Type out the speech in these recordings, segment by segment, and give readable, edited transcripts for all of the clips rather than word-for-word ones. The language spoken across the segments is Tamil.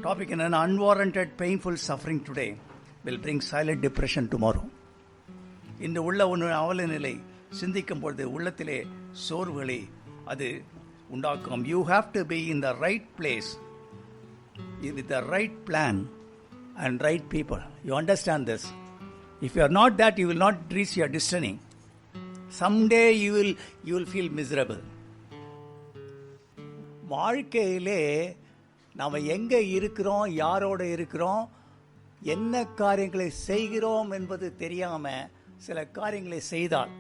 டாபிக் என்னன்னா, unwarranted painful suffering today will bring silent depression tomorrow. இந்த உள்ள ஒன்று அவல நிலை சிந்திக்கும் பொழுது உள்ளத்திலே சோர்வுகளை அது உண்டாக்கும். You have to be in the right place with the right plan and right people. You understand this? If you are not that, you will not reach your destiny. Someday you will feel miserable. வாழ்க்கையிலே நாம் எங்கே இருக்கிறோம், யாரோட இருக்கிறோம், என்ன காரியங்களை செய்கிறோம் என்பது தெரியாமல் சில காரியங்களை செய்தால்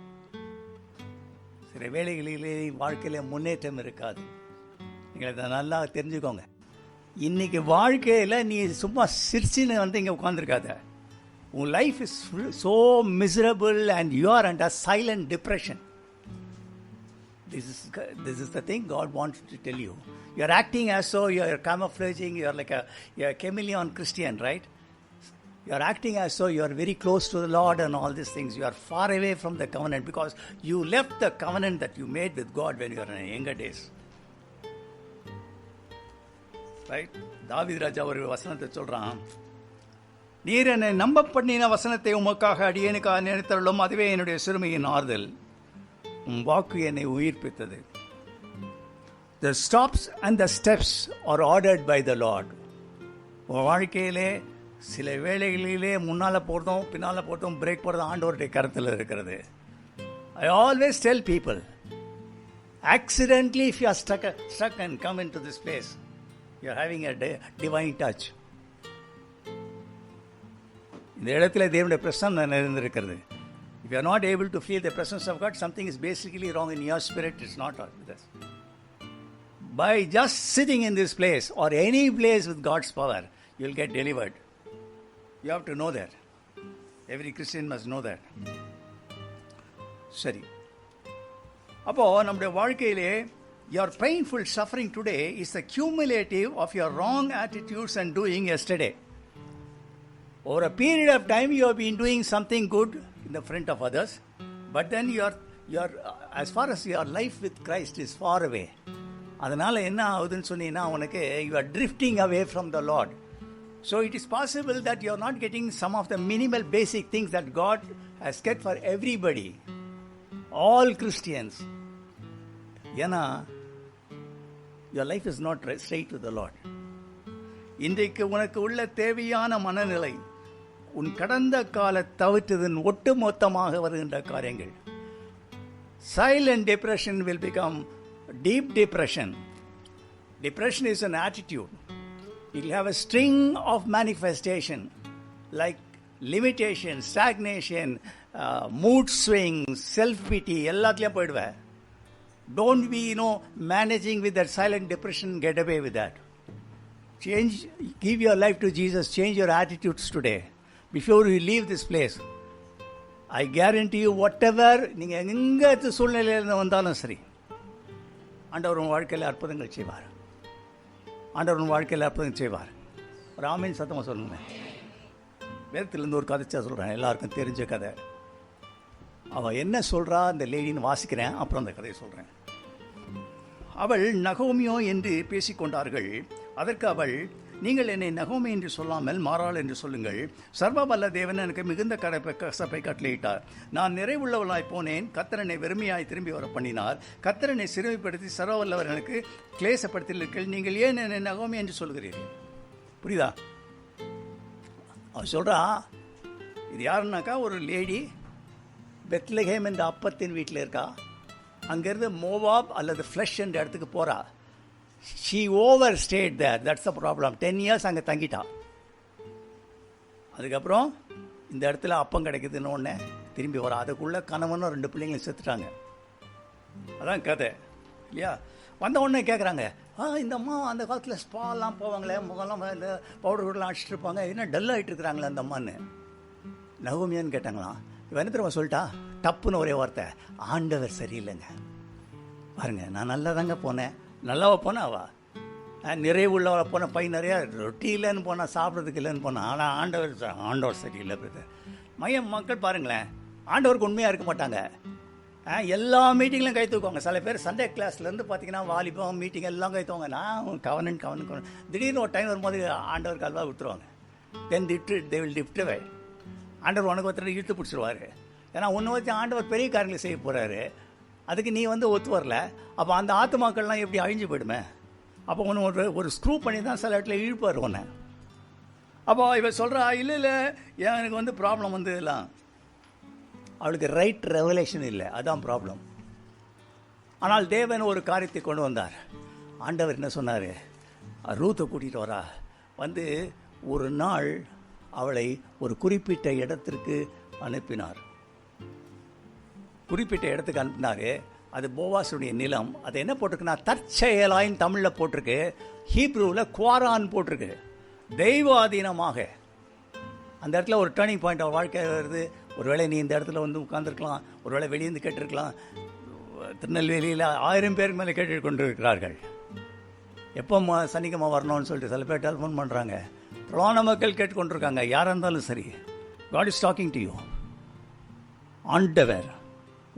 சில வேளைகளிலே வாழ்க்கையில முன்னேற்றம் இருக்காது. நீங்கள் இதை நல்லா தெரிஞ்சுக்கோங்க. இன்னைக்கு வாழ்க்கையில் நீ சும்மா சிரிச்சின்னு வந்து இங்கே உட்காந்துருக்காத. உன் life is so miserable and you are under silent depression. This is the thing God wants to tell you. You are acting as though you are camouflaging, you are like a chameleon Christian, right? You are acting as though you are very close to the Lord and all these things. You are far away from the covenant because you left the covenant that you made with God when you were in your younger days. Right? தாவீது ராஜா ஒரு வசனத்தை சொல்றான், நீர் என்னை நம்ப பண்ணின வசனத்தை உமக்காக அடியேனுக்காக நினைத்தருளும், அதுவே என்னுடைய சிறுமையின் ஆறுதல். உன் வாக்கு என்னை உயிர்ப்பித்தது. The stops and the steps are ordered by the Lord. உன் வாழ்க்கையிலே சில வேளைகளிலே முன்னால் போகிறதும் பின்னால் போகிறதும் பிரேக் போகிறதும் ஆண்டவருடைய கருத்தில் இருக்கிறது. I always tell people, accidentally if you are stuck and come into this place, you are having a divine touch. இந்த இடத்துல தேவனுடைய பிரசன்னம் நிறைந்திருக்கிறது. If you are not able to feel the presence of God, something is basically wrong in your spirit. It's not with us. By just sitting in this place or any place with God's power, you will get delivered. You have to know that. Every Christian must know that. சரி, அப்போ நம்முடைய வாழ்க்கையிலே your painful suffering today is the cumulative of your wrong attitudes and doing yesterday. Over a period of time you have been doing something good in the front of others, but then you are as far as your life with Christ is far away. அதனால என்ன ஆகுதுன்னு சொன்னீங்கன்னா, உனக்கு you are drifting away from the Lord. So it is possible that you are not getting some of the minimal basic things that God has kept for everybody, all Christians. ஏன்னா your life is not straight with the Lord. இன்றைக்கு உனக்கு உள்ள தேவையான மனநிலை உன் கடந்த கால தவிர்த்ததன் ஒட்டுமொத்தமாக வருகின்ற காரியங்கள். Silent depression will become deep depression. Depression is an attitude. It will have a string of manifestation like limitation, stagnation, mood swings, self-pity, எல்லாத்துலேயும் போயிடுவேன். Don't be, managing with that silent depression, get away with that. Change, give your life to Jesus, change your attitudes today. Before you leave this place, I guarantee you, whatever, நீங்கள் எங்கே சூழ்நிலையில் வந்தாலும் சரி, ஆண்டவர் உன் வாழ்க்கையில் அற்புதங்கள் செய்வார். ஆண்டவர் உன் வாழ்க்கையில் அற்புதம் செய்வார். ஒரு ஆமீன் சத்தமாக சொல்லுங்க. வேதத்திலேருந்து ஒரு கதைச்சா சொல்கிறேன், எல்லாருக்கும் தெரிஞ்ச கதை. அவள் என்ன சொல்கிறா அந்த லேடின்னு வாசிக்கிறேன், அப்புறம் அந்த கதையை சொல்கிறேன். அவள் நகோமியோ என்று பேசிக்கொண்டார்கள். அதற்கு அவள், நீங்கள் என்னை நகோமி என்று சொல்லாமல் மாறாள் என்று சொல்லுங்கள். சர்வவல்ல தேவன் எனக்கு மிகுந்த கசப்பை கட்டளையிட்டார். நான் நிறைவுள்ளவளாய் போனேன், கர்த்தர் என்னை வெறுமையாய் திரும்பி வர பண்ணினார். கர்த்தர் என்னை சிறுமைப்படுத்தி சர்வவல்லவர் எனக்கு கிளேசப்படுத்தினீர்கள். நீங்கள் ஏன் என்னை நகோமி என்று சொல்கிறீர்கள்? புரியுதா? அவள் சொல்கிறா, இது யாருன்னாக்கா ஒரு லேடி பெத்லகேம் என்ற அப்பத்தின் வீட்டில் இருக்கா. அங்கேருந்து மோவாப் அல்லது ஃப்ளஷ் என்ற இடத்துக்கு போகிறா. She overstayed there, that's the problem. 10 years அங்கே தங்கிட்டா. அதுக்கப்புறம் இந்த இடத்துல அப்பம் கிடைக்குதுன்னு ஒன்று திரும்பி வரா. அதுக்குள்ளே கணவனும் 2 பிள்ளைங்களும் செத்துட்டாங்க. அதான் கதை இல்லையா? வந்த உடனே கேட்குறாங்க, இந்த அம்மா அந்த காலத்தில் ஸ்பாலாம் போவாங்களே, முகம்லாம் இந்த பவுடர் கூடலாம் அடிச்சுட்டு இருப்பாங்க, என்ன டல் ஆகிட்டு இருக்கிறாங்களே அந்த அம்மான்னு. நகோமியான்னு கேட்டாங்களாம். இவன் என்ன தெரியுமா சொல்லிட்டா, டப்புன்னு ஒரே வார்த்தை, ஆண்டவர் சரியில்லைங்க. பாருங்க, நான் நல்லா தாங்க போனேன், நல்லாவா போனா அவா நிறைவுள்ளவா போன, பை நிறையா ரொட்டி இல்லைன்னு போனால், சாப்பிட்றதுக்கு இல்லைன்னு போனால். ஆனால் ஆண்டவர் சரியில்லை பிரதர். மக்கள் பாருங்களேன், ஆண்டவருக்கு உண்மையாக இருக்க மாட்டாங்க. எல்லா மீட்டிங்லையும் கை தூக்குவாங்க. சில பேர் சண்டே கிளாஸ்லேருந்து பார்த்தீங்கன்னா வாலிபம் மீட்டிங் எல்லாம் கை தூங்க. நான் கவனன் திடீர்னு ஒரு டைம் வரும்போது ஆண்டவர் கால்வா விட்டுருவாங்க. தென் தே வில் லிஃப்ட் அவே. ஆண்டவர் உனக்கு ஒருத்தர் இழுத்து பிடிச்சிருவார். ஏன்னா ஒன்று வச்சு ஆண்டவர் பெரிய காரியங்களை செய்ய போகிறாரு. அதுக்கு நீ ஒத்து வரல. அப்போ அந்த ஆத்துமாக்கள்லாம் எப்படி அழிஞ்சு போயிடுமே. அப்போ ஒன்று ஒரு ஸ்க்ரூ பண்ணி தான் சில இடத்துல இழுப்பார் ஒன்று. அப்போ இவன் சொல்கிறா, இல்லை எனக்கு ப்ராப்ளம் எல்லாம் அவளுக்கு ரைட் ரெவலேஷன் இல்லை, அதான் ப்ராப்ளம். ஆனால் தேவன் ஒரு காரியத்தை கொண்டு வந்தார். ஆண்டவர் என்ன சொன்னார், ரூத்தை கூட்டிகிட்டு வரா. ஒரு நாள் அவளை ஒரு குறிப்பிட்ட இடத்திற்கு அனுப்பினார். குறிப்பிட்ட இடத்துக்கு அனுப்பினார். அது போவாசுடைய நிலம். அது என்ன போட்டிருக்குன்னா தற்செயலாயின் தமிழில் போட்டிருக்கு, ஹீப்ரூவில் குவாரான் போட்டிருக்கு. தெய்வாதீனமாக அந்த இடத்துல ஒரு டேர்னிங் பாயிண்ட் அவள் வாழ்க்கை வருது. ஒருவேளை நீ இந்த இடத்துல உட்காந்துருக்கலாம், ஒருவேளை வெளியேந்து கேட்டிருக்கலாம். திருநெல்வேலியில் 1000 பேருக்கு மேலே கேட்டு கொண்டு இருக்கிறார்கள். எப்போ சனிக்கிழமை வரணும்னு சொல்லிட்டு சில பேர் டெலிஃபோன் பண்ணுறாங்க. பிரதான மக்கள் கேட்டுக்கொண்டிருக்காங்க. யாராக இருந்தாலும் சரி, God is talking to you. ஆண்டவர்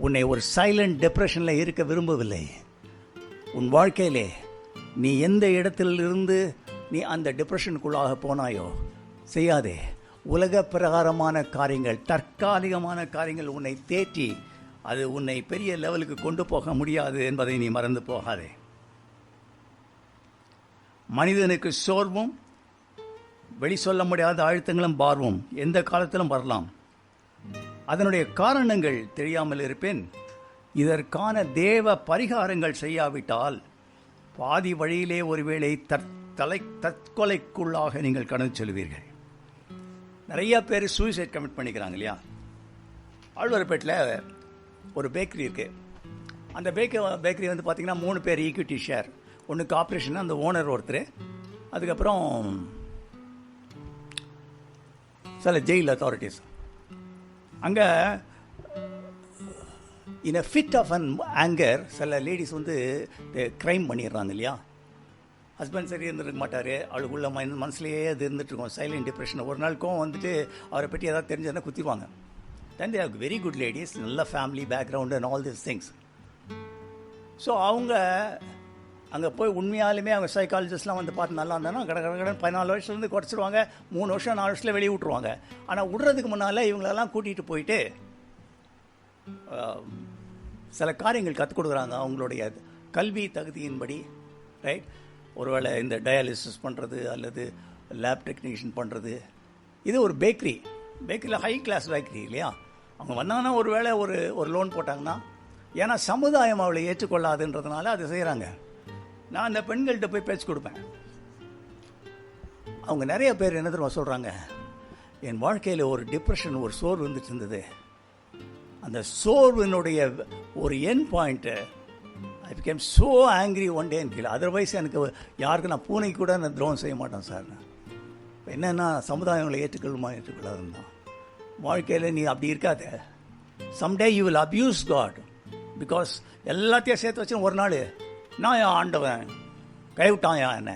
உன்னை ஒரு சைலண்ட் டிப்ரெஷனில் இருக்க விரும்பவில்லை. உன் வாழ்க்கையிலே நீ எந்த இடத்திலிருந்து நீ அந்த டிப்ரெஷனுக்குள்ளாக போனாயோ செய்யாதே. உலக பிரகாரமான காரியங்கள், தற்காலிகமான காரியங்கள் உன்னை தேற்றி அது உன்னை பெரிய லெவலுக்கு கொண்டு போக முடியாது என்பதை நீ மறந்து போகாதே. மனிதனுக்கு சோர்வும் வெளி சொல்ல முடியாத அழுத்தங்களும் பார்வும் எந்த காலத்திலும் வரலாம். அதனுடைய காரணங்கள் தெரியாமல் இருப்பேன். இதற்கான தேவ பரிகாரங்கள் செய்யாவிட்டால் பாதி வழியிலே ஒருவேளை தற்கொலைக்குள்ளாக நீங்கள் கடந்து செல்வீர்கள். நிறைய பேர் சூசைட் கமிட் பண்ணிக்கிறாங்க இல்லையா. ஆழ்வார்பேட்டில் ஒரு பேக்கரி இருக்குது. அந்த பேக்கரி பார்த்திங்கன்னா 3 பேர் ஈக்விட்டி ஷேர். ஒன்று கார்பரேஷன், அந்த ஓனர் ஒருத்தர், அதுக்கப்புறம் சில ஜெயில் அத்தாரிட்டிஸ். அங்கே in a fit of an anger சில லேடிஸ் க்ரைம் பண்ணிடுறாங்க இல்லையா. ஹஸ்பண்ட் சரி இருந்துருக்க மாட்டார், அவளுக்குள்ள மனசுலேயே அது இருந்துகிட்ருக்கோம், சைலண்ட் டிப்ரெஷன். ஒரு நாள் கோவம் அவரை பற்றி ஏதாவது தெரிஞ்சதுன்னா குத்திடுவாங்க. Then they are very good ladies, நல்ல family background and all these things. So அவங்க அங்கே போய் உண்மையாலுமே அவங்க சைக்காலஜிஸ்ட்லாம் பார்த்து நல்லா இருந்தாங்கன்னா கடன் 14 வருஷத்துலேருந்து குறைச்சிடுவாங்க. 3 வருஷம் 4 வருஷத்தில் வெளியே விட்ருவாங்க. ஆனால் விடுறதுக்கு முன்னால் இவங்களெல்லாம் கூட்டிகிட்டு போயிட்டு சில காரியங்கள் கற்றுக் கொடுக்குறாங்க அவங்களுடைய கல்வி தகுதியின்படி. ரைட், ஒருவேளை இந்த டயாலிசிஸ் பண்ணுறது அல்லது லேப் டெக்னீஷியன் பண்ணுறது. இது ஒரு பேக்கரியில் ஹை கிளாஸ் பேக்கரி இல்லையா. அவங்க வந்தாங்கன்னா ஒருவேளை ஒரு லோன் போட்டாங்கன்னா, ஏன்னா சமுதாயம் அவளை ஏற்றுக்கொள்ளாதுன்றதுனால அதை செய்கிறாங்க. நான் அந்த பெண்கள்கிட்ட போய் பேச்சு கொடுப்பேன். அவங்க நிறைய பேர் என்ன தெரியுமா சொல்கிறாங்க, என் வாழ்க்கையில் ஒரு டிப்ரெஷன், ஒரு சோர்வு வந்துட்டு இருந்தது. அந்த சோர்வினுடைய ஒரு என் point, I became so angry one day கீழே. அதர்வைஸ் எனக்கு யாருக்கு நான் பூனைக்கு கூட நான் துரோகம் செய்ய மாட்டேன் சார். இப்போ என்னென்னா சமுதாயங்களை ஏற்றுக்கொள்ளாதுன்னு தான். வாழ்க்கையில் நீ அப்படி இருக்காத. Someday you will abuse God. Because எல்லாத்தையும் சேர்த்து வச்சு ஒரு நாள் நான் என் ஆண்டவன் கைவிட்டான் என்ன.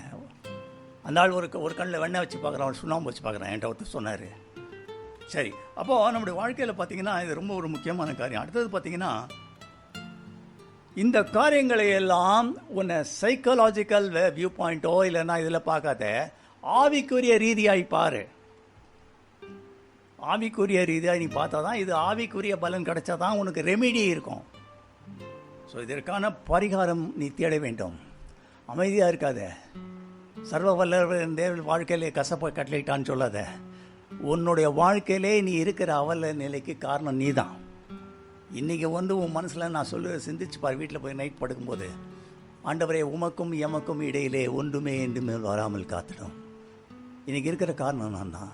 அந்த ஆள் ஒரு கண்ணில் வெண்ணெய் வச்சு பார்க்குறான், சுண்ணாம்பு வச்சு பார்க்குறான் என்கிட்ட ஒருத்தர் சொன்னார். சரி, அப்போது நம்முடைய வாழ்க்கையில் பார்த்திங்கன்னா இது ரொம்ப ஒரு முக்கியமான காரியம். அடுத்தது பார்த்திங்கன்னா, இந்த காரியங்களை எல்லாம் உன்னை சைக்காலஜிக்கல் வியூ பாயிண்ட்டோ இல்லைன்னா இதில் பார்க்காத, ஆவிக்குரிய ரீதியாய் பாரு. ஆவிக்குரிய ரீதியாக நீ பார்த்தா தான் இது ஆவிக்குரிய பலன் கிடைச்சா தான் உனக்கு ரெமிடி இருக்கும். ஸோ இதற்கான பரிகாரம் நீ தேட வேண்டும். அமைதியாக இருக்காத. சர்வ வல்லவர் தேவ வாழ்க்கையிலே கசப்பை கட்டளையிட்டான்னு சொல்லாத. உன்னுடைய வாழ்க்கையிலே நீ இருக்கிற அவல நிலைக்கு காரணம் நீ தான். இன்றைக்கி உன் மனசில் நான் சிந்திச்சு பார். வீட்டில் போய் நைட் படுக்கும்போது, ஆண்டவரே உமக்கும் எமக்கும் இடையிலே ஒன்றுமே என்று வராமல் காத்திடும். இன்றைக்கி இருக்கிற காரணம் நான் தான்.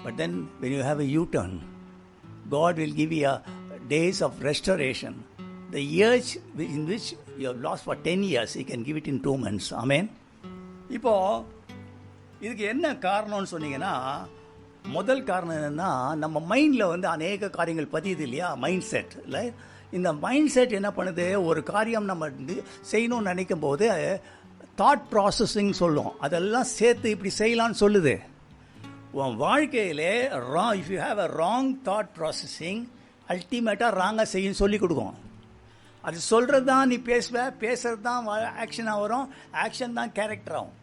But then when you have a U-turn, God will give you a days of restoration. The years in which you have lost for 10 years, He can give it in 2 months. Amen. இப்போது இதுக்கு என்ன காரணம்னு சொன்னீங்கன்னா, முதல் காரணம் என்னென்னா, நம்ம மைண்டில் அநேக காரியங்கள் பதியுது இல்லையா, மைண்ட் செட் இல்லை. இந்த மைண்ட் செட் என்ன பண்ணுது, ஒரு காரியம் நம்ம செய்யணும்னு நினைக்கும் போது தாட் ப்ராசஸிங் சொல்லும், அதெல்லாம் சேர்த்து இப்படி செய்யலான்னு சொல்லுது. உன் வாழ்க்கையிலே if you have a wrong thought processing, அல்டிமேட்டாக ராங்காக செய்யும் சொல்லி கொடுக்கும். அது சொல்கிறது தான் நீ பேசுவ, பேசுறது தான் ஆக்ஷனாக வரும், ஆக்ஷன் தான் கேரக்டர் ஆகும்.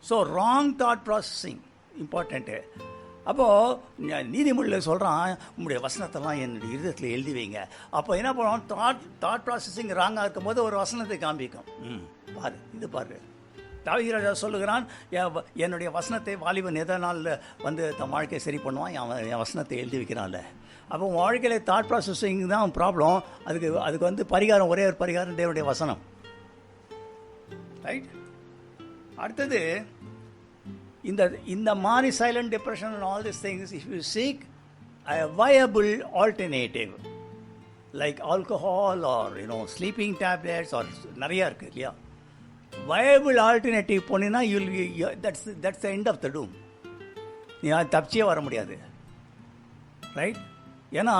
So wrong thought processing important. அப்போது நீதிமொழியில் சொல்கிறான், உங்களுடைய வசனத்தெல்லாம் என்னுடைய இருதயத்தில் எழுதி வைங்க. அப்போ என்ன பண்ணுவோம், தாட் ப்ராசஸிங் ராங்காக இருக்கும்போது ஒரு வசனத்தை காண்பிக்கும். பாரு, இது பாரு. தாவீது சொல்லுகிறான், என்னுடைய வசனத்தை வாலிபன் எதனால் வந்து தன் வாழ்க்கையை சரி பண்ணுவான், என் வசனத்தை எழுதி வைக்கிறான்ல. அப்போ வாழ்க்கையில் தாட் ப்ராசஸிங் தான் ப்ராப்ளம். அதுக்கு வந்து பரிகாரம், ஒரே ஒரு பரிகாரம் தேவனுடைய வசனம். ரைட். அடுத்தது, இந்த மாதிரி silent depression and all these things, if you seek a viable alternative like alcohol or sleeping tablets or நிறையா இருக்குது இல்லையா, viable alternative போனீங்கன்னா that's the end of the doom. நீ தப்பிச்சே வர முடியாது. ரைட். ஏன்னா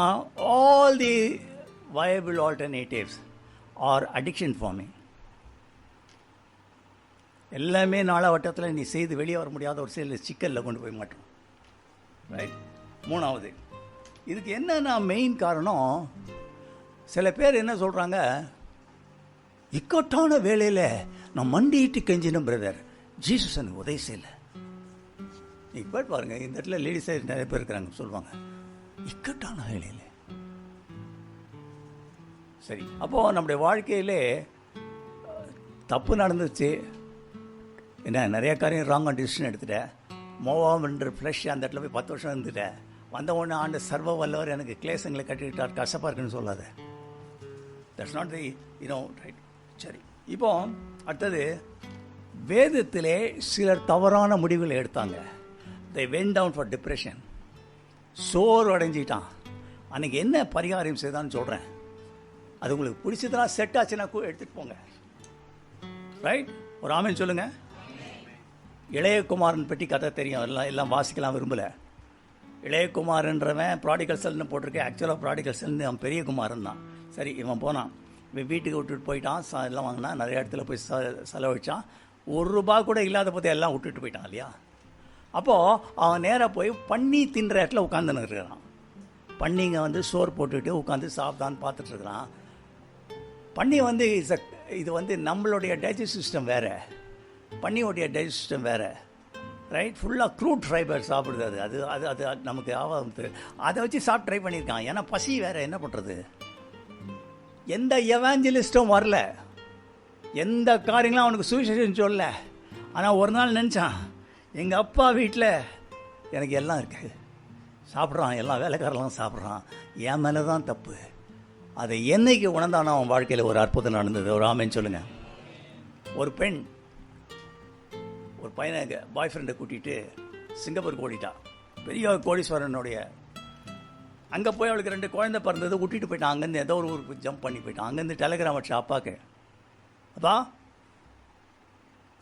all the viable alternatives are addiction forming. எல்லாமே நாளாவட்டத்தில் நீ செய்து வெளியே வர முடியாத ஒரு சில சிக்கலில் கொண்டு போய் மாட்டோம். ரைட். மூணாவது, இதுக்கு என்னன்னா மெயின் காரணம், சில பேர் என்ன சொல்கிறாங்க, இக்கட்டான வேலையில் நான் மண்டிட்டு கெஞ்சினேன் பிரதர், ஜீசஸ் எனக்கு உதவி செய்யலை. நீங்கள் போய்ட்டு பாருங்கள், இந்த இடத்துல லேடிஸே நிறைய பேர் இருக்கிறாங்க, சொல்லுவாங்க இக்கட்டான வேலையில். சரி, அப்போது நம்முடைய வாழ்க்கையிலே தப்பு நடந்துச்சு, என்ன நிறைய காரியம் ராங்கான டிசிஷன் எடுத்துட்டேன், மோவாம்ன்ற ஃப்ளஷ் அந்த இடத்துல போய் 10 வருஷம் இருந்துட்டேன், வந்த உடனே ஆண்டு சர்வ வல்லவர் எனக்கு கிளேசங்களை கட்டிக்கிட்டார், கஷ்டப்பாக இருக்குன்னு சொல்லாத. That's not the right. சரி, இப்போ அடுத்தது, வேதத்திலே சிலர் தவறான முடிவுகளை எடுத்தாங்க. they went down for depression. சோறு அடைஞ்சிட்டான். அன்றைக்கி என்ன பரிகாரம் செய்தான்னு சொல்கிறேன். அது உங்களுக்கு பிடிச்சதெல்லாம் செட் ஆச்சுன்னா எடுத்துகிட்டு போங்க. ரைட். ஒரு ஆமேன் சொல்லுங்கள். இளையகுமாரன் பற்றி கதை தெரியும், எல்லாம் வாசிக்கலாம் விரும்பலை. இளையகுமாரன்றவன் ப்ராடிகல் செல்னு போட்டிருக்கேன். ஆக்சுவலாக ப்ராடிகல் செல்னு அவன் பெரிய குமாரன் தான். சரி, இவன் போனான், இவன் வீட்டுக்கு விட்டுட்டு போயிட்டான், எல்லாம் வாங்கினான், நிறைய இடத்துல போய் செலவழித்தான். ₹1 கூட இல்லாத போது எல்லாம் விட்டுட்டு போயிட்டான் இல்லையா. அப்போது அவன் நேராக போய் பண்ணி தின்ற இடத்துல உட்காந்துன்னு இருக்கிறான். பண்ணிங்க வந்து சோறு போட்டுட்டு உட்காந்து சாப்பிட்டான்னு பார்த்துட்ருக்குறான். பண்ணி வந்து இது வந்து நம்மளுடைய டைஜஸ்ட் சிஸ்டம் வேறு, பண்ணியோடைய டைஜஸ்ட் சிஸ்டம் வேறு. ரைட். ஃபுல்லாக க்ரூட் ஃபைபர் சாப்பிடுது. அது அது அது அது நமக்கு ஆகாது. அதை வச்சு சாப்பிட்டு ட்ரை பண்ணியிருக்கான். ஏன்னா பசி வேறு, என்ன பண்ணுறது. எந்த எவாஞ்சலிஸ்ட்டும் வரல, எந்த காரியங்களும் அவனுக்கு சுவிசேஷம் சொல்லல. ஆனால் ஒரு நாள் நினச்சான், எங்கள் அப்பா வீட்டில் எனக்கு எல்லாம் இருக்குது, சாப்பிட்றான், எல்லா வேலைக்காரெல்லாம் சாப்பிட்றான், என் மேலே தான் தப்பு. அதை என்னைக்கு உணர்ந்தானோ அவன் வாழ்க்கையில் ஒரு அற்புதம் நடந்தது. ஒரு ஆமேன்னு சொல்லுங்கள். ஒரு பெண் ஒரு பையனை பாய் ஃப்ரெண்டை கூட்டிகிட்டு சிங்கப்பூருக்கு ஓடிட்டான். பெரிய கோடீஸ்வரனுடைய அங்கே போய் அவளுக்கு 2 குழந்தை பிறந்தது, விட்டுட்டு போயிட்டான். அங்கேருந்து ஏதோ ஒரு ஊருக்கு ஜம்ப் பண்ணி போயிட்டான். அங்கேருந்து டெலிகிராம் வச்சா அப்பாவுக்கு, அப்பா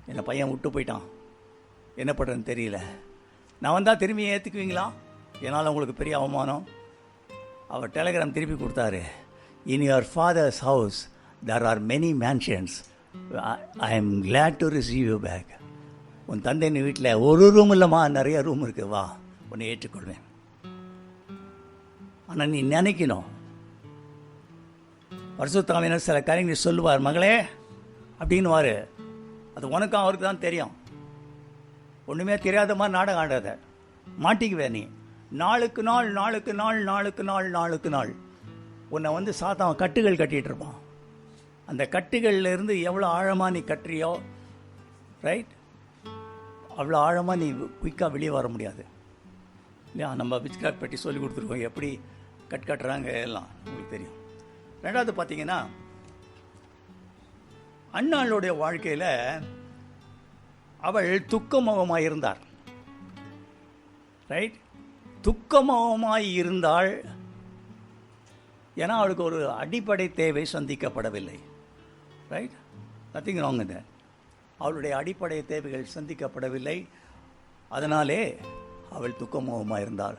என்னை பையன் விட்டு போயிட்டான், என்ன பண்ணுறதுன்னு தெரியல, நான் வந்தால் திரும்பி ஏற்றுக்குவீங்களா, என்னால் உங்களுக்கு பெரிய அவமானம். அவர் டெலிகிராம் திருப்பி கொடுத்தாரு, in your father's house there are many mansions, I am glad to receive you back. உன் தந்தையின் வீட்டில் ஒரு ரூம் இல்லைம்மா, நிறைய ரூம் இருக்குது, வா உன்னை ஏற்றுக்கொள்வேன். ஆனால் நீ நினைக்கணும், பரிசுத்தாவினர் சில காரியங்கள் சொல்லுவார், மகளே அப்படின்னுவார், அது உனக்கும் அவருக்கு தான் தெரியும். ஒன்றுமே தெரியாத மாதிரி நாடகம் ஆடாத, மாட்டிக்குவே நீ. நாளுக்கு நாள் நாளுக்கு நாள் நாளுக்கு நாள் நாளுக்கு நாள் உன்னை வந்து சாத்தான் கட்டுகள் கட்டிகிட்டு இருப்பான். அந்த கட்டுகள்லேருந்து எவ்வளோ ஆழமாக நீ கட்டுறியோ, ரைட், அவ்வளோ ஆழமாக நீ குயிக்காக வெளியே வர முடியாது இல்லையா. நம்ம விச்கிராஃப்ட் பற்றி சொல்லி கொடுத்துருக்கோம், எப்படி கட்டுறாங்க எல்லாம் உங்களுக்கு தெரியும். ரெண்டாவது பார்த்தீங்கன்னா, அன்னாளுடைய வாழ்க்கையில் அவள் துக்கமுகமாக இருந்தார். ரைட். துக்கமுகமாக இருந்தாள். ஏன்னா அவளுக்கு ஒரு அடிப்படை தேவை சந்திக்கப்படவில்லை. Right. Nothing wrong with that. அவளுடைய அடிப்படை தேவைகள் சந்திக்கப்படவில்லை, அதனாலே அவள் துக்கமுகமாக இருந்தாள்.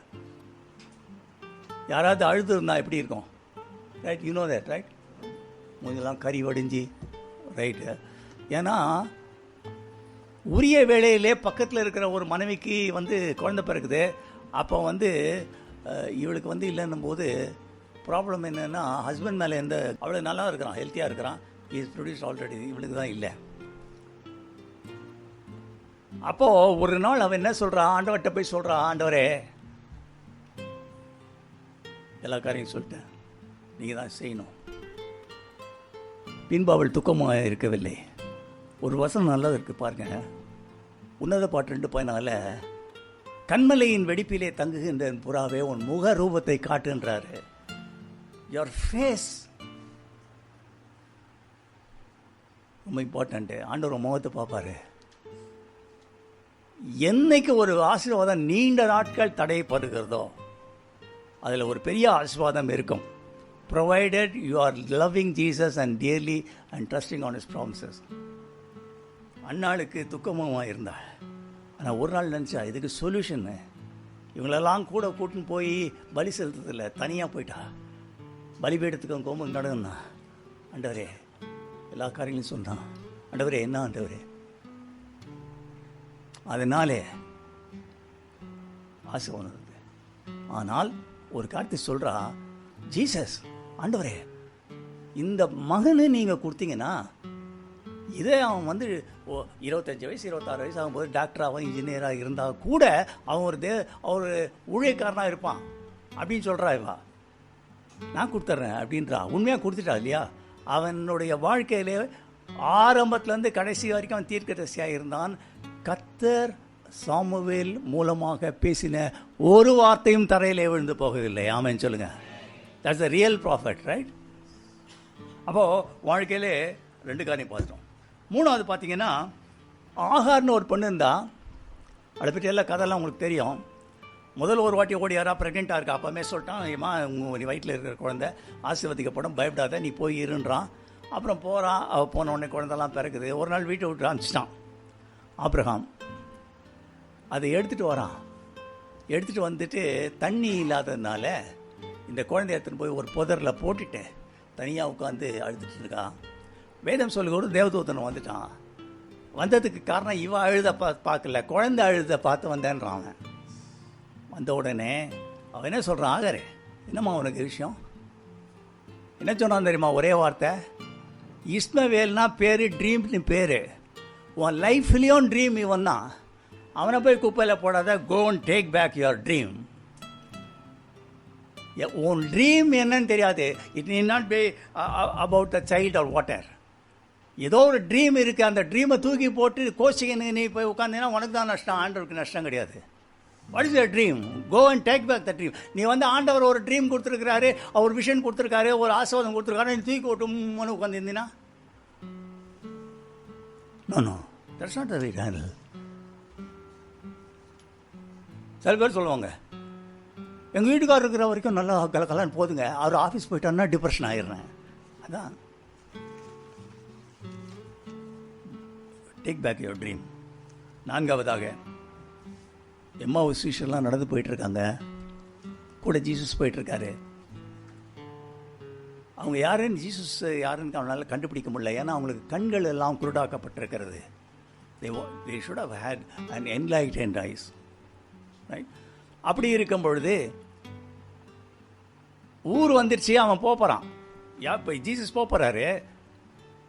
யாராவது அழுது இருந்தால் எப்படி இருக்கும்? Right, you know that, right. மூஞ்செல்லாம் கறி வடிஞ்சு, ரைட்டு. ஏன்னா உரிய வேளையிலே பக்கத்தில் இருக்கிற ஒரு மனைவிக்கு வந்து குழந்தை பிறகுது. அப்போ வந்து இவளுக்கு வந்து இல்லைன்னும் போது ப்ராப்ளம் என்னென்னா ஹஸ்பண்ட் மேலே எந்த அவ்வளோ நல்லா இருக்கிறான், ஹெல்த்தியாக இருக்கிறான், இஸ் ப்ரொடியூஸ் ஆல்ரெடி, இவளுக்கு தான் இல்லை. அப்போது ஒரு நாள் அவன் என்ன சொல்கிறான், ஆண்டவர்கிட்ட போய் சொல்கிறான், ஆண்டவரே எல்லா காரியம் சொல்லிட்டேன், நீங்கள் தான் செய்யணும். பின்பு அவள் துக்கமாக இருக்கவில்லை. ஒரு வசனம் நல்லது இருக்குது பாருங்க, உன்னத பாட்டு 2:14, கண்மலையின் வெடிப்பிலே தங்குகின்ற புறாவே உன் முக ரூபத்தை காட்டுன்றாரு. யுவர் ஃபேஸ் ரொம்ப இம்பார்ட்டண்ட்டு. ஆண்டவர் முகத்தை பார்ப்பாரு. என்னைக்கு ஒரு ஆசீர்வாதம் நீண்ட நாட்கள் தடைப்படுகிறதோ அதில் ஒரு பெரிய ஆசீர்வாதம் இருக்கும். provided you are loving Jesus and dearly and trusting on his promises. அன்னாளுக்கு துக்கமாக இருந்தாள். ஆனால் ஒரு நாள் நினச்சா இதுக்கு சொல்யூஷன்னு, இவங்களெல்லாம் கூட கூட்டின்னு போய் பலி செலுத்துறதில்ல, தனியாக போயிட்டா. பலிபீடத்துக்கு கோம்பு நடந்தா, ஆண்டவரே எல்லா காரியங்களையும் சொன்னான். ஆண்டவரே என்ன ஆண்டவரே, அதனாலே ஆசை வந்தது. ஆனால் ஒரு காரியத்தை சொல்கிறா, ஜீசஸ் ஆண்டவரே இந்த மகனை நீங்கள் கொடுத்தீங்கன்னா, இதே அவன் வந்து 25 வயசு 26 வயசு ஆகும்போது டாக்டராகவும் இன்ஜினியராக இருந்தால் கூட அவன் ஒரு ஊழியக்காரனாக இருப்பான் அப்படின்னு சொல்கிறா. இவா நான் கொடுத்துட்றேன் அப்படின்றா. உண்மையாக கொடுத்துட்டா இல்லையா? அவனுடைய வாழ்க்கையிலே ஆரம்பத்துலேருந்து கடைசி வரைக்கும் அவன் தீர்க்கதரிசியாக இருந்தான். கர்த்தர் சாமுவேல் மூலமாக பேசின ஒரு வார்த்தையும் தரையிலே விழுந்து போகவில்லை. ஆமென் சொல்லுங்கள். That's the real profit, right? அப்போது வாழ்க்கையிலே 2 காரியம் பார்த்துட்டோம். 3வது பார்த்தீங்கன்னா, ஆகார்னு ஒரு பொண்ணு இருந்தா, அதை பற்றி எல்லா கதையெல்லாம் உங்களுக்கு தெரியும். முதல் ஒரு வாட்டி ஓடி யாரா ப்ரெக்னெண்ட்டாக இருக்கா, அப்போமே சொல்லிட்டான், ஏமா நீ வயிற்றில் இருக்கிற குழந்தை ஆசீர்வதிக்கப்படும், பயப்படாத, நீ போய் இருன்றான். அப்புறம் போகிறான். அவள் போன உடனே குழந்தைலாம் பிறக்குது. ஒரு நாள் வீட்டை விட்டு அனுப்பிச்சிட்டான் ஆபிரகாம். அதை எடுத்துகிட்டு வரான். எடுத்துகிட்டு வந்துட்டு தண்ணி இல்லாததுனால இந்த குழந்தைய எடுத்துன்னு போய் ஒரு புதரில் போட்டுட்டு தனியாக உட்காந்து அழுதுட்டு இருக்கான். வேதம் சொல்லும்போது தேவதூதன் வந்துட்டான். வந்ததுக்கு காரணம் இவன் அழுத பார்க்கல, குழந்தை அழுத பார்த்து வந்தேன்றான். அவன் வந்த உடனே அவன் என்ன சொல்கிறான், ஆகரே என்னம்மா உனக்கு விஷயம், என்ன சொன்னான் தெரியுமா? ஒரே வார்த்தை, இஸ்மவேல்னா பேர், ட்ரீம்னு பேர். உன் லைஃப்லேயும் ட்ரீம் இவன் தான். அவனை போய் குப்பையில் போடாத, go and take back your dream. உன் ட்ரீம் என்னன்னு தெரியாது. It need not be about the child or water. ஏதோ ஒரு ட்ரீம் இருக்குது, அந்த ட்ரீமை தூக்கி போட்டு கோச்சிங்கன்னு நீ போய் உட்காந்தீங்கன்னா உனக்கு தான் நஷ்டம், ஆண்டவருக்கு நஷ்டம் கிடையாது. What is your dream? Go and take back the dream. நீ வந்து ஆண்டவர் ஒரு ட்ரீம் கொடுத்துருக்கிறாரு, அவர் விஷன் கொடுத்துருக்காரு, ஒரு ஆசீர்வாதம் கொடுத்துருக்காரு, நீ தூக்கி போட்டு உட்காந்துருந்தீங்கன்னா, no that's not the right handle. சில பேர் சொல்லுவாங்க, எங்கள் வீட்டுக்காரர் இருக்கிற வரைக்கும் நல்லா கலன்னு போதுங்க, அவர் ஆஃபீஸ் போயிட்டாருன்னா டிப்ரெஷன் ஆகிடுறேன். அதான் டேக் பேக் யுவர் ட்ரீம். 4வதாக, எம்மாவுஸ் சீஷர்லாம் நடந்து போயிட்டுருக்காங்க, கூட ஜீசஸ் போயிட்டுருக்காரு. அவங்க யாருன்னு ஜீசஸ் யாருன்னு அவனால் கண்டுபிடிக்க முடியல. ஏன்னா அவங்களுக்கு கண்கள் எல்லாம் குருடாக்கப்பட்டிருக்கிறது. they should have had an enlightened eyes, right? அப்படி இருக்கும் பொழுது ஊர் வந்துடுச்சு, அவன் போகிறான். இப்போ ஜீசஸ் போகிறாரு.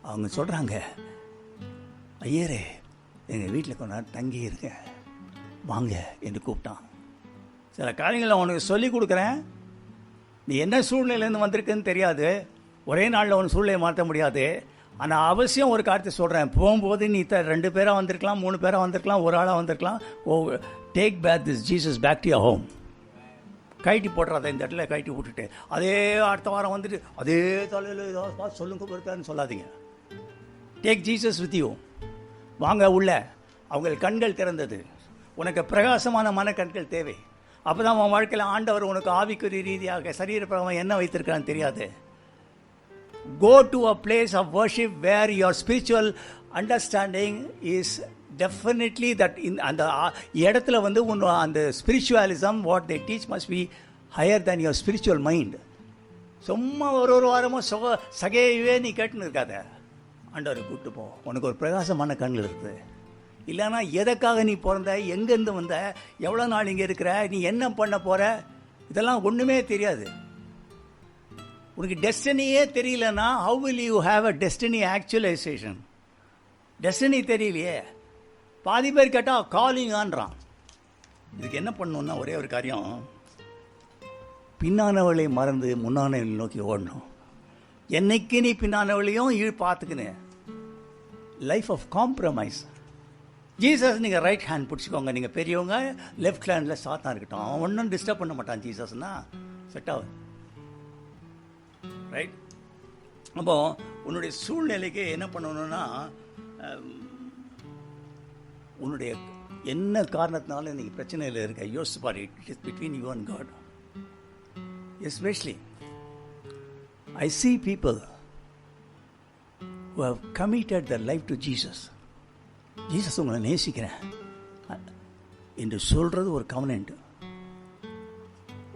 அவங்க சொல்கிறாங்க, ஐயரே எங்கள் வீட்டில் கொஞ்ச நேரம் தங்கி இருக்க வாங்க என்று கூப்பிட்டான். சில காரியங்களை அவனுக்கு சொல்லி கொடுக்குறேன். நீ என்ன சூழ்நிலையிலேருந்து வந்திருக்குன்னு தெரியாது, ஒரே நாளில் ஒன்று சூழ்நிலையை மாற்ற முடியாது. ஆனால் அவசியம் ஒரு காரியத்தை சொல்கிறேன், போகும்போது நீ 2 பேராக வந்திருக்கலாம், 3 பேராக வந்திருக்கலாம், ஒரு ஆளாக வந்திருக்கலாம். Take back this Jesus back to your home. கைட்டி போட்டுறாத, இந்த இடத்துல கைட்டி விட்டுட்டு அதே அடுத்த வாரம் வந்துட்டு அதே தலையில் ஏதாவது பார்த்து சொல்லுங்க போயிருக்காருன்னு சொல்லாதீங்க. Take Jesus with you. வாங்க உள்ள. அவங்க கண்கள் திறந்தது. உனக்கு பிரகாசமான மனக்கண்கள் தேவை. அப்போ தான் உன் வாழ்க்கையில் ஆண்டவர் உனக்கு ஆவிக்குரிய ரீதியாக சரீரப்பிரகமாக என்ன வைத்திருக்கிறான்னு தெரியாது. Go to a place of worship where your spiritual understanding is definitely that in அந்த இடத்துல வந்து அந்த spiritualism what they teach must be higher than your spiritual mind. சும்மா ஒரு வாரமும் சகையவே நீ கேட்டுன்னு இருக்காத. ஆண்டவரை கூப்பிட்டு போ. உனக்கு ஒரு பிரகாசமான கண்கள் இருக்குது. இல்லைன்னா எதற்காக நீ பிறந்த, எங்கேருந்து வந்த, எவ்வளோ நாள் இங்கே இருக்கிற, நீ என்ன பண்ண போகிற, இதெல்லாம் ஒன்றுமே தெரியாது. உனக்கு டெஸ்டினியே தெரியலன்னா how will you have a destiny actualization? Destiny தெரியலையே. பாதி பேர் கேட்டால் காலிங்கான்றான். இதுக்கு என்ன பண்ணணுன்னா ஒரே ஒரு காரியம், பின்னானவளை மறந்து முன்னானவளை நோக்கி ஓடணும். என்னைக்கு நீ பின்னானவளையும் பார்த்துக்கினு லைஃப் ஆஃப் காம்ப்ரமைஸ். ஜீசஸ் நீங்கள் ரைட் ஹேண்ட் பிடிச்சிக்கோங்க, நீங்கள் பெரியவங்க லெஃப்ட் ஹேண்டில் சாத்தான் இருக்கட்டும், அவன் ஒன்றும் டிஸ்டர்ப் பண்ண மாட்டான். ஜீசஸ்னா செட் ஆகுது, ரைட்? அப்போ உன்னுடைய சூழ்நிலைக்கு என்ன பண்ணணும்னா, உன்னுடைய என்ன காரணத்தினால நீங்கள் பிரச்சனையில் இருக்க யோசிச்சு பாரு. It is between you and God. Especially I see people who have committed their life to Jesus. Jesus உங்களை நேசிக்கிறேன் என்று சொல்கிறது ஒரு கவனன்ட்.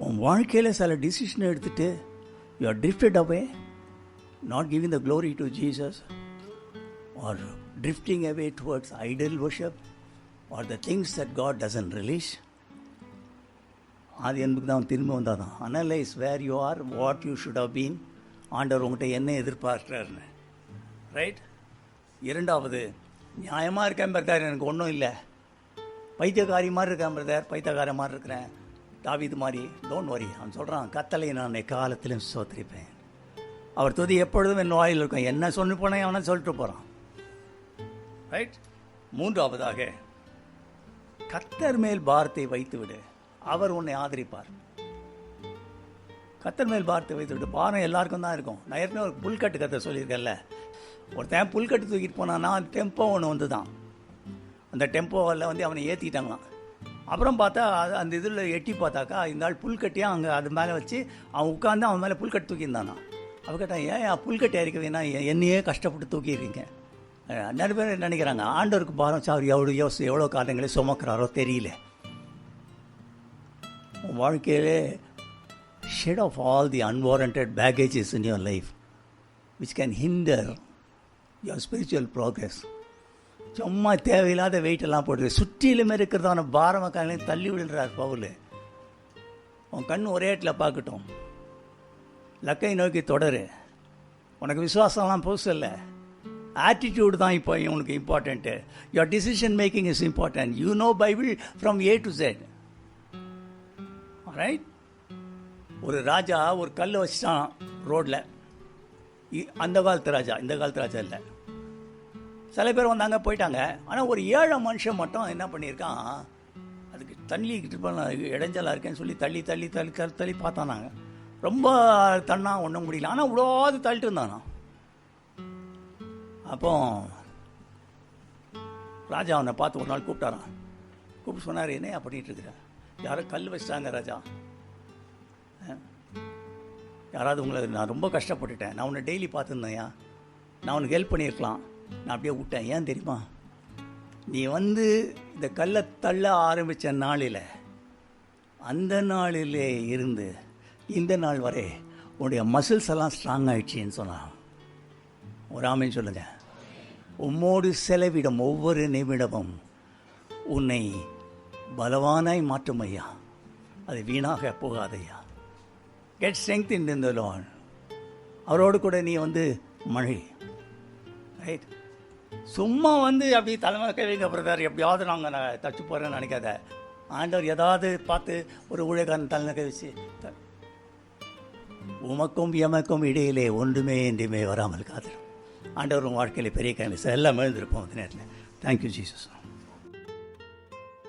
உன் வாழ்க்கையில் சில டிசிஷன் எடுத்துட்டு you are drifted away, not giving the glory to Jesus, or drifting away towards idol worship or the things that God doesn't release. அது என்பது தான் திரும்ப வந்தால் தான் analyse where you are, what you should have been, ஆண்டவர் உங்கள்கிட்ட என்ன எதிர்பார்க்கிறாருன்னு, ரைட்? இரண்டாவது, நியாயமாக இருக்கேன் பிரதர், எனக்கு ஒன்றும் இல்லை, பைத்தியக்காரி மாதிரி இருக்கேன் பிரதர், பைத்தியக்கார மாதிரி இருக்கிறேன், தாவீது மாதிரி. டோன்ட் வரி, அவன் சொல்கிறான், கத்தலை நான் எக்காலத்திலும் சோத்திரிப்பேன், அவர் துதி எப்பொழுதும் என் வாயில் இருக்கும். என்ன சொல்லி போனேன் அவனை சொல்லிட்டு போகிறான், ரைட்? மூன்றாவதாக, கர்த்தர் மேல் பாரத்தை வைத்து விடு, அவர் உன்னை ஆதரிப்பார். கர்த்தர் மேல் பாரத்தை வைத்து விடு. பாரம் எல்லாருக்கும் தான் இருக்கும். நான் ஏற்கனவே ஒரு புல்கட்டு கதை சொல்லியிருக்கேன்ல, ஒருத்தன் புல்கட்டு தூக்கிட்டு போனான்னா அந்த டெம்போ ஒன்று வந்து தான், அந்த டெம்போவில் வந்து அவனை ஏற்றிட்டாங்களாம். அப்புறம் பார்த்தா அந்த இதில் எட்டி பார்த்தாக்கா இந்த ஆள் புல்கட்டியாக அங்கே அது மேலே வச்சு அவன் உட்காந்து அவன் மேலே புல்கட்டு தூக்கியிருந்தானா. அவன் கேட்டான், ஏன் புல்கட்டி இறக்க வேணா, என்னையே கஷ்டப்பட்டு தூக்கிடுறீங்க. நிறைய பேர் நினைக்கிறாங்க ஆண்டவருக்கு பாரம் சார் எவ்வளோ காரணங்களே சுமக்கிறாரோ தெரியல. உன் வாழ்க்கையிலே shed off all the unwarranted baggages in your life which can hinder your spiritual progress. சும்மா தேவையில்லாத வெயிட்டெல்லாம் போட்டு சுற்றிலுமே இருக்கிறதான பாரமக்காரங்களை தள்ளி விடுறார் பவுல். உன் கண் ஒரே இடத்துல பார்க்கட்டும், லக்கை நோக்கி தொடரு. உனக்கு விசுவாசம்லாம் புதுசு இல்லை, ஆட்டிடியூடு தான் இப்போ உனக்கு important. Your decision making is important. You know Bible from A to Z, right? ஒரு ராஜா ஒரு கல் வச்சிட்டான் ரோட்டில். அந்த காலத்து ராஜா, இந்த காலத்து ராஜா இல்லை. சில பேர் வந்தாங்க போயிட்டாங்க. ஆனால் ஒரு ஏழை மனுஷன் மட்டும் என்ன பண்ணியிருக்கான், அதுக்கு தள்ளிக்கிட்டு போன இடைஞ்சலாக இருக்கேன்னு சொல்லி தள்ளி தள்ளி தள்ளி தள்ளி பார்த்தானாங்க. ரொம்ப தண்ணா ஒன்றும் முடியல, ஆனால் இவ்வளோது தள்ளிட்டு இருந்தானா. அப்போ ராஜா அவனை பார்த்து ஒரு நாள் கூப்பிட்டாரான். கூப்பிட்டு சொன்னார், என்ன பண்ணிட்டு இருக்கிற, யாரோ கல் வச்சிட்டாங்க ராஜா, யாராவது உங்களை, நான் ரொம்ப கஷ்டப்பட்டுட்டேன், நான் உன்னை டெய்லி பார்த்துருந்தேன்யா, நான் உனக்கு ஹெல்ப் பண்ணியிருக்கலாம், நான் அப்படியே விட்டேன். ஏன் தெரியுமா, நீ வந்து இந்த கல்லை தள்ள ஆரம்பித்த நாளில், அந்த நாளிலே இருந்து இந்த நாள் வரை உன்னுடைய மசில்ஸ் எல்லாம் ஸ்ட்ராங் ஆகிடுச்சின்னு சொன்னான். ஒரு ஆமைன்னு சொல்லுங்க. உம்மோடு செலவிடும் ஒவ்வொரு நிமிடமும் உன்னை பலவானாய் மாற்றும் ஐயா, அது வீணாக போகாதையா. கெட் ஸ்ட்ரெங்த் இன் தி லார்ட். அவரோடு கூட நீ வந்து மழை, ரைட்? சும்மா வந்து அப்படி தலைமை கைவிங்க பிரதர், எப்படியாவது நாங்கள் தச்சு போகிறேன்னு நினைக்காத. ஆண்டவர் ஏதாவது பார்த்து ஒரு ஊழியக்காரன் தலைமை கை வச்சு, உமக்கும் எமக்கும் இடையிலே ஒன்றுமே என்றுமே வராமல் காதலும். ஆண்டவர் உங்கள் வாழ்க்கையில் பெரிய காரணம் எல்லாமே எழுந்திருப்போம் அந்த நேரத்தில். Thank you Jesus.